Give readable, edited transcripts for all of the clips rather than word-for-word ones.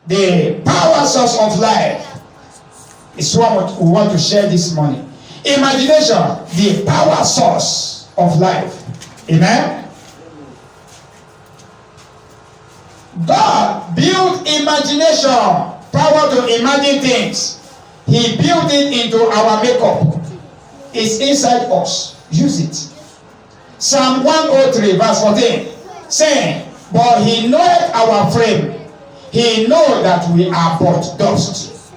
the power source of life is what we want to share this morning. Imagination, the power source of life. Amen. God built imagination, power to imagine things. He built it into our makeup. It's inside us. Use it. Psalm 103 verse 14 saying, but he knoweth our frame. He knows that we are but dust.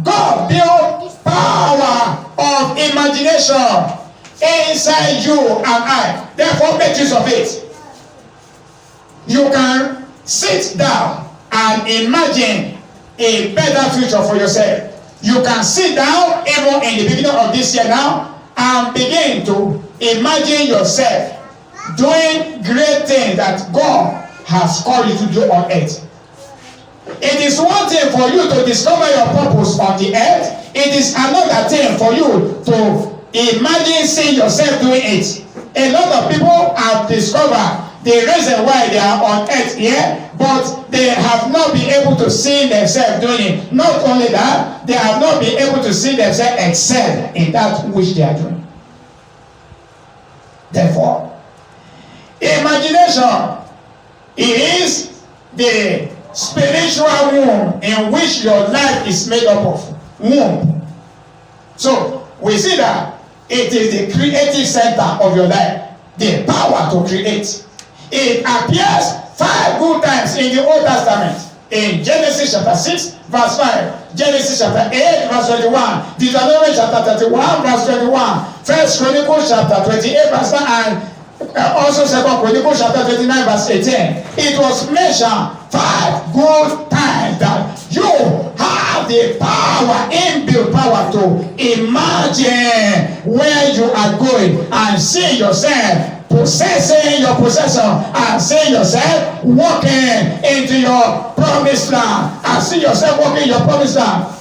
God built power of imagination inside you and I. Therefore, make use of it. You can sit down and imagine a better future for yourself. You can sit down even in the beginning of this year now and begin to imagine yourself doing great things that God has called you to do on earth. It is one thing for you to discover your purpose on the earth. It is another thing for you to imagine seeing yourself doing it. A lot of people have discovered the reason why they are on earth here, but they have not been able to see themselves doing it. Not only that, they have not been able to see themselves excel in that which they are doing. Therefore, imagination is the spiritual womb in which your life is made up of. Womb. So, we see that it is the creative center of your life. The power to create. It appears 5 good times in the Old Testament. In Genesis chapter 6, verse 5. Genesis chapter 8, verse 21. Deuteronomy chapter 31, verse 21. First Chronicles chapter 28, verse 9. And also Second Chronicles chapter 29, verse 18. It was mentioned 5 good times that you have the power, inbuilt power to imagine where you are going and see yourself possessing your possession and see yourself walking into your promised land and see yourself walking in your promised land.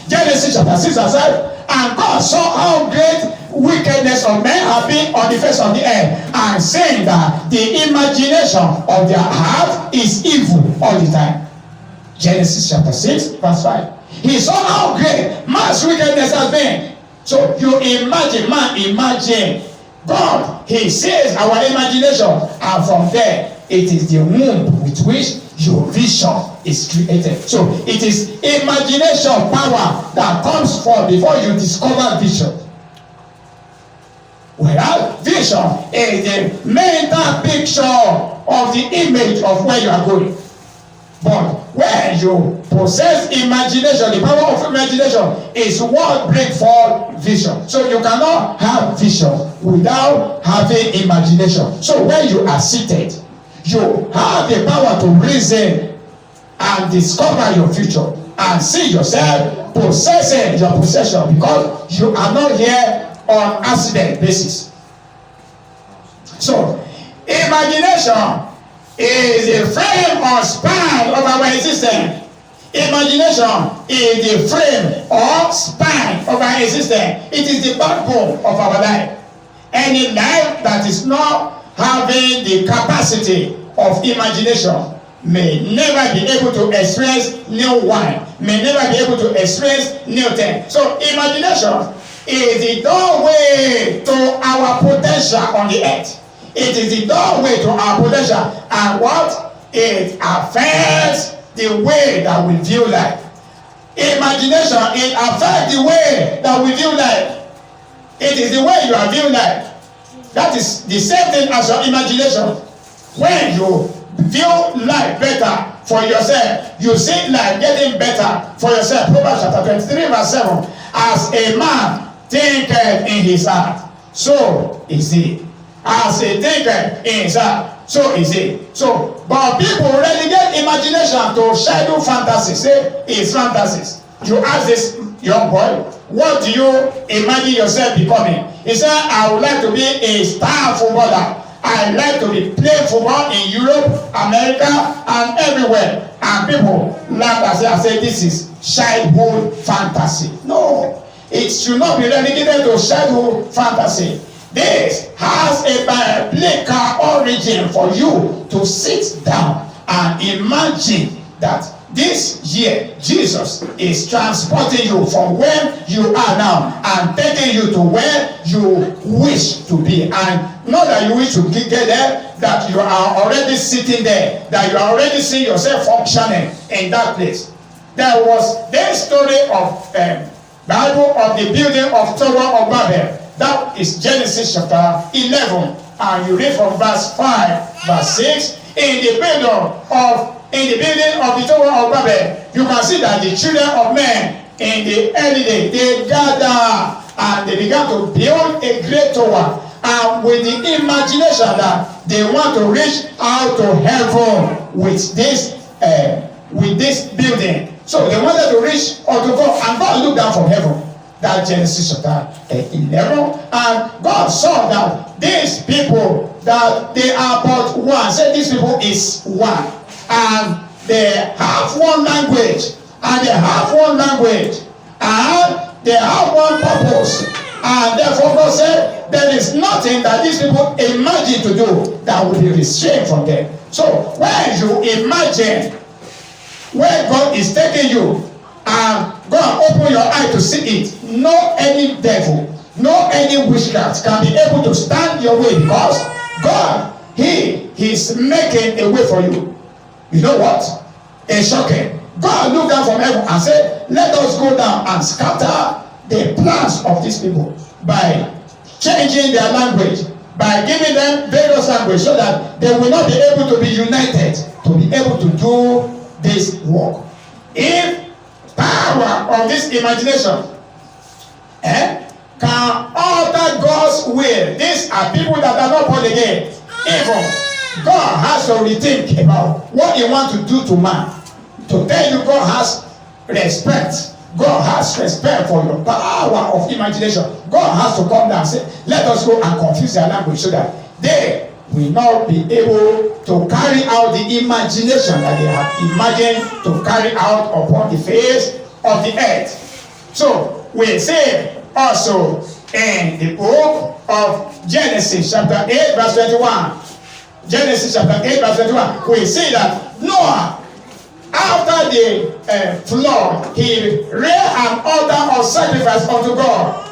Genesis chapter 6 verse 5. And God saw how great wickedness of men have been on the face of the earth, and saying that the imagination of their heart is evil all the time. Genesis chapter 6 verse 5. He saw how great man's wickedness has been. So you imagine, man, imagine. God, he says our imagination, and from there it is the womb with which your vision is created. So it is imagination power that comes forth before you discover vision. Whereas vision is the mental picture of the image of where you are going. But when you possess imagination, the power of imagination is what brings forth vision. So you cannot have vision without having imagination. So when you are seated, you have the power to reason and discover your future and see yourself possessing your possession, because you are not here on accident basis. So imagination is the frame or spine of our existence. Imagination is the frame or spine of our existence. It is the backbone of our life. Any life that is not having the capacity of imagination may never be able to experience new wine, may never be able to experience new things. So imagination is the doorway to our potential on the earth. It is the doorway to our potential. And what? It affects the way that we view life. Imagination, it affects the way that we view life. It is the way you are viewing life. That is the same thing as your imagination. When you view life better for yourself, you see life getting better for yourself. Proverbs chapter 23 verse 7. As a man thinketh in his heart, so is he. As a thinker in his heart, so is he. So, but people relegate imagination to shadow fantasies. Say it's fantasies. You ask this young boy, what do you imagine yourself becoming? He said, I would like to be a star footballer. I like to be playing football in Europe, America, and everywhere. And people laugh and say, this is childhood fantasy. No, it should not be relegated to childhood fantasy. This has a biblical origin for you to sit down and imagine that this year Jesus is transporting you from where you are now and taking you to where you wish to be. And not that you wish to get there, that you are already sitting there, that you are already seeing yourself functioning in that place. There was this story of Bible of the building of Tower of Babel. That is Genesis chapter 11, and you read from verse 5, verse 6. In the building of the Tower of Babel, you can see that the children of men in the early day, they gathered and they began to build a great tower, and with the imagination that they want to reach out to heaven with this building. So they wanted to reach unto God, and God looked down from heaven. That Genesis chapter 11, and God saw that these people, that they are but one. Say these people is one, and they have one language, and they have one language, and they have one purpose. And therefore God said, there is nothing that these people imagine to do that will be restrained from them. So when you imagine where God is taking you, and go and open your eye to see it, no any devil, no any witchcraft can be able to stand your way, because God, He is making a way for you. You know what? It's shocking. God looked down from heaven and said, let us go down and scatter the plans of these people by changing their language, by giving them various language, so that they will not be able to be united to be able to do this work. If power of this imagination can alter God's will, these are people that are not born again. Even God has to rethink about what He wants to do to man. To tell you, God has respect. God has respect for your power of imagination. God has to come down and say, let us go and confuse their language, so that they will not be able to carry out the imagination that they have imagined to carry out upon the face of the earth. So we see also in the book of Genesis chapter 8 verse 21. Genesis chapter 8 verse 21. We see that Noah, after the flood, he reared an altar of sacrifice unto God.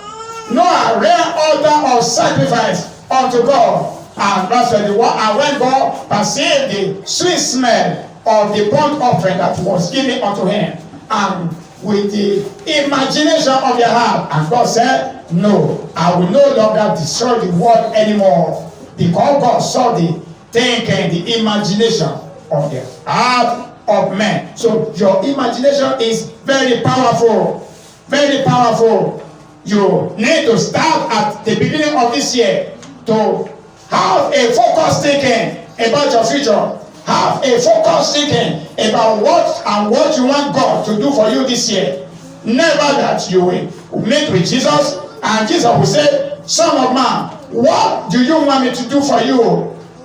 Noah reared an altar of sacrifice unto God. And verse 21, and when God perceived the sweet smell of the burnt offering that was given unto him, and with the imagination of their heart, and God said, no, I will no longer destroy the world anymore, because God saw the thinking, the imagination of the heart of men. So your imagination is very powerful, very powerful. You need to start at the beginning of this year to have a focused thinking about your future. Have a focused thinking about what you want God to do for you this year. Never that you will meet with Jesus and Jesus will say, Son of man, what do you want me to do for you?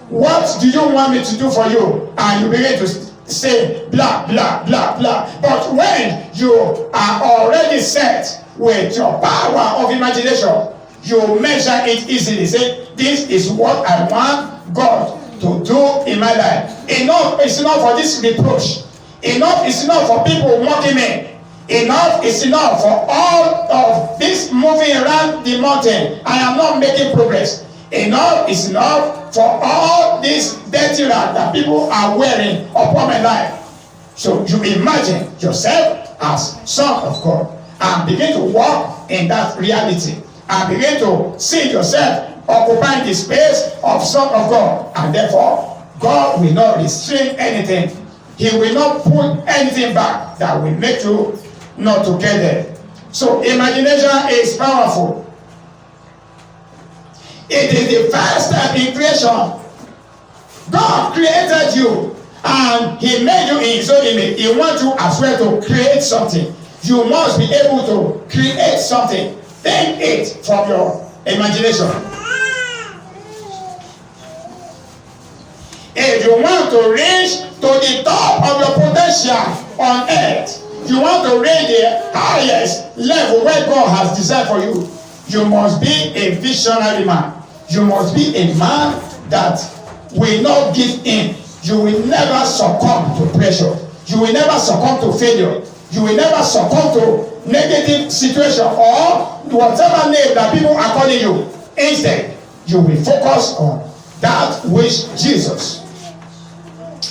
What do you want me to do for you? And you begin to say blah, blah, blah, blah. But when you are already set with your power of imagination, you measure it easily. Say, this is what I want God to do in my life. Enough is enough for this reproach. Enough is enough for people mocking me. Enough is enough for all of this moving around the mountain. I am not making progress. Enough is enough for all this dirty rag that people are wearing upon my life. So you imagine yourself as Son of God and begin to walk in that reality. And begin to see yourself occupying the space of Son of God. And therefore, God will not restrain anything. He will not put anything back that will make you not to get there. So imagination is powerful. It is the first step in creation. God created you and He made you in His own image. He wants you as well to create something. You must be able to create something. Think it from your imagination. If you want to reach to the top of your potential on earth, you want to reach the highest level where God has designed for you, you must be a visionary man. You must be a man that will not give in. You will never succumb to pressure. You will never succumb to failure. You will never succumb to negative situation or whatever name that people are calling you. Instead, you will focus on that which Jesus,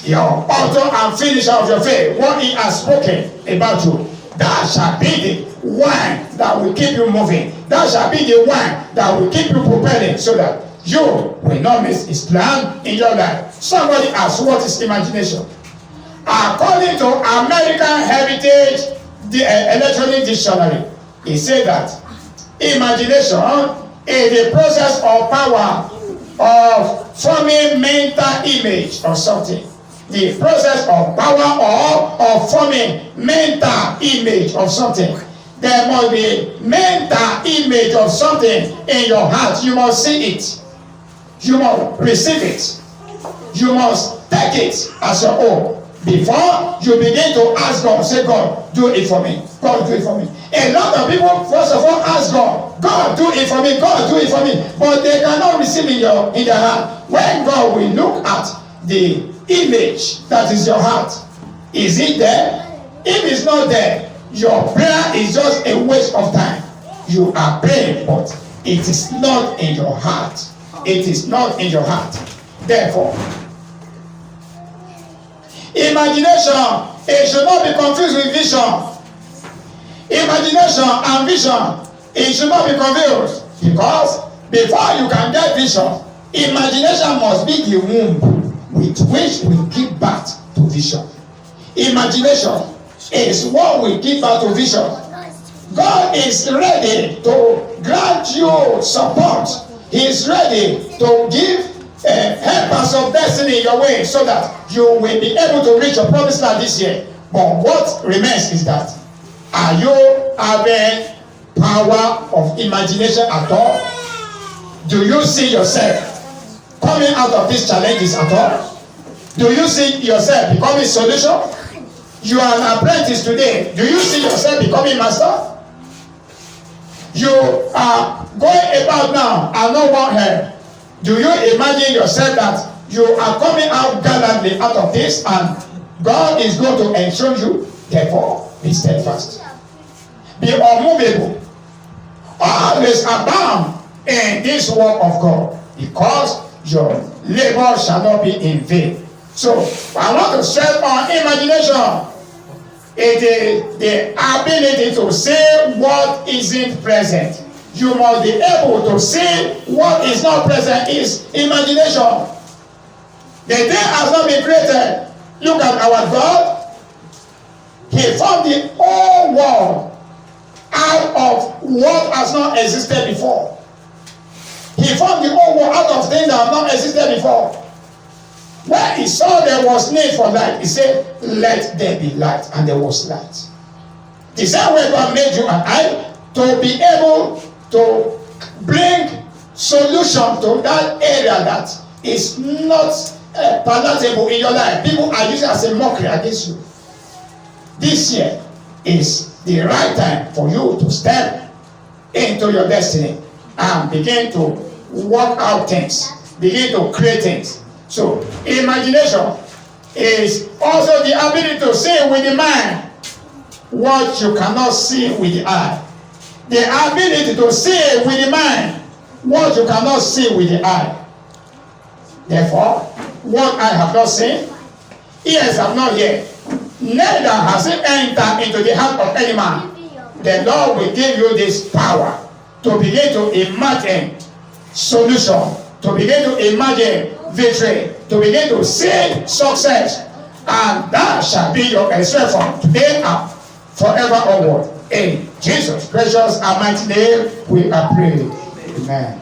your author and finisher of your faith, what he has spoken about you, that shall be the one that will keep you moving. That shall be the one that will keep you propelling so that you will not miss his plan in your life. Somebody asks, what is imagination? According to American Heritage Electronic Dictionary, it says that imagination is the process or power of forming mental image of something. The process of power or of forming mental image of something. There must be mental image of something in your heart. You must see it. You must receive it. You must take it as your own. Before you begin to ask God, say, God, do it for me. God, do it for me. A lot of people, first of all, ask God, God, do it for me. God, do it for me. But they cannot receive in their heart. When God will look at the image that is your heart, is it there? If it's not there, your prayer is just a waste of time. You are praying, but it is not in your heart. It is not in your heart. Therefore, imagination, it should not be confused with vision. Imagination and vision, it should not be confused. Because before you can get vision, imagination must be the womb with which we give birth to vision. Imagination is what we give birth to vision. God is ready to grant you support. He is ready to give helpers of destiny your way so that you will be able to reach your promised land this year. But what remains is that, are you having power of imagination at all? Do you see yourself coming out of these challenges at all? Do you see yourself becoming solution? You are an apprentice today. Do you see yourself becoming master? You are going about now and no one help. Do you imagine yourself that you are coming out gallantly out of this and God is going to ensure you? Therefore, be steadfast. Be unmovable. Always abound in this work of God, because your labor shall not be in vain. So, I want to stress on imagination. It is the ability to see what isn't present. You must be able to see what is not present is imagination. The day has not been created. Look at our God. He formed the whole world out of what has not existed before. He formed the whole world out of things that have not existed before. When he saw there was need for light, he said, let there be light, and there was light. The same way God made you and I to be able to bring solution to that area that is not palatable in your life. People are using it as a mockery against you. This year is the right time for you to step into your destiny and begin to work out things, begin to create things. So, imagination is also the ability to see with the mind what you cannot see with the eye. The ability to see with the mind what you cannot see with the eye. Therefore, what I have not seen, ears have not heard, neither has it entered into the heart of any man. The Lord will give you this power to begin to imagine solution, to begin to imagine victory, to begin to see success, and that shall be your experience from today and forever onward. In Jesus' precious and mighty name, we are praying. Amen.